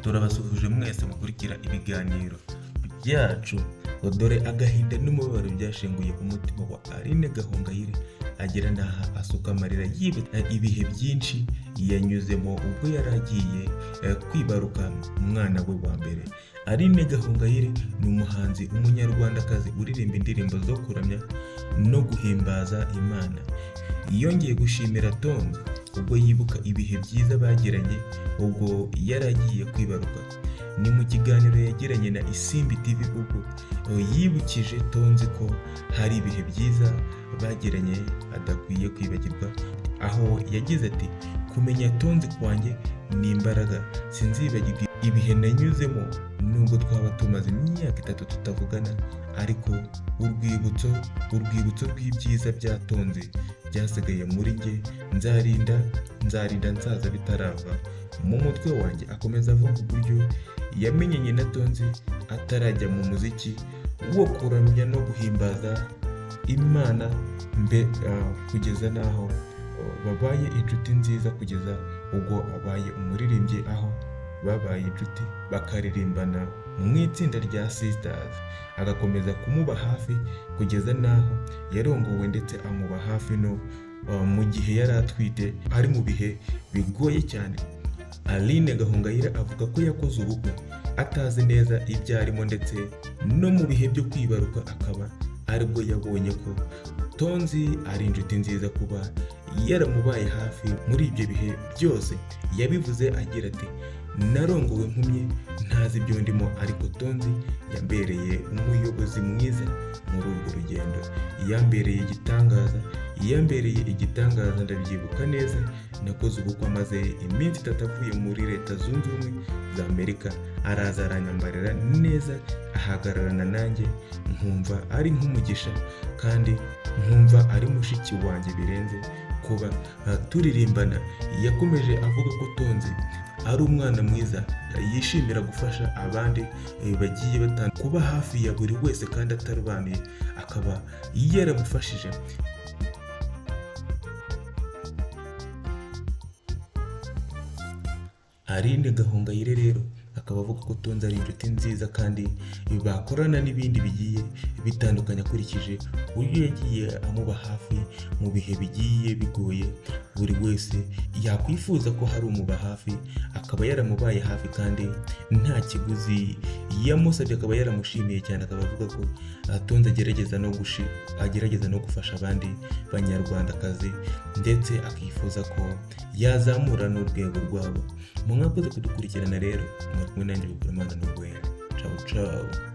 turabasuhuje mwese mukurikira ibiganiro byacu. Dore agahinda n'umubabaro byashenguye umutima wa Aline Gahongayire, agera n'aha asuka amarira yibuka ibihe byinshi yanyuzemo ubwo yari agiye kwibaruka umwana we wa mbere. Aline Gahongayire ni umuhanzi umunyarwandakazi uririmba indirimbo zo kuramya no guhimbaza Imana. Yongeye gushimira Tonzi ubwo yibuka ibihe byiza bagiranye ubwo yari agiye kwibaruka. Ni mu kiganiro yagiranye na Isimbi TV ubwo yibukije Tonzi ko hari ibihe byiza bagiranye adakwiye kwibagirwa, aho yagize ati kumenya Tonzi kwanjye ni imbaraga, sinzibagirwa ibihe nanyuzemo nubwo twaba tumaze imyaka 3 tutavugana, ariko urwibutso rw'ibyiza bya Tonzi byasigaye muri njye, nzarinda nsaza bitarava mu mutwe wanjye. Akomeza avuga uburyo yamenyanye na Tonzi atarajya mu muziki wo kuramya no guhimbaza Imana kugeza n'aho babaye inshuti nziza, kugeza ubwo abaye umuririmbyi, aho babaye inshuti bakaririmbana mu itsinda rya Sisters. Agakomeza kumuba hafi kugeza n'aho yarongowe, ndetse amuba hafi no mu gihe yari atwite, ari mu bihe bigoye cyane. Aline Gahongayire avuga ko yakoze ubukwe atazi neza ibyo arimo, ndetse no mu bihe byo kwibaruka akaba aribwo yabonye ko Tonzi ari inshuti nziza kuba yaramubaye hafi muri ibyo bihe byose. Yabivuze agira ati narongowe mpumye ntazi ibyo ndimo, ariko Tonzi yambereye umuyobozi mwiza muri urwo rugendo, yambereye igitangaza ndabyibuka neza. Nakoze ubukwe amaze iminsi 3 avuye muri Leta Zunze Ubumwe za Amerika, araza aranyambarira neza, ahagararana nanjye, nkumva ari nk'umugisha, kandi nkumva ari mushiki wanjye birenze kuba turirimbana. Yakomeje avuga ko Tonzi ari umwana mwiza, yishimira gufasha abandi bagiye batandukanye, kuba hafi ya buri wese kandi atarobanuye, akaba yaramufashije. Aline Gahongayire rero akaba avuga ko Tonzi ari inshuti nziza kandi bakorana n'ibindi bigiye bitandukanye, akurikije uburyo yagiye amuba hafi mu bihe bigiye bigoye. Buri wese yakwifuza ko hari umuba hafi, akaba yaramubaye hafi kandi nta kiguzi yamusabye, akaba yaramushimiye cyane. Akaba avuga ko Tonzi agerageza no gufasha abandi banyarwandakazi, ndetse akifuza ko yazamura n'urwego rwabo. Mwakoze kudukurikirana rero, mwari kumwe nanjye Bikorimana Noel. Ciao ciao.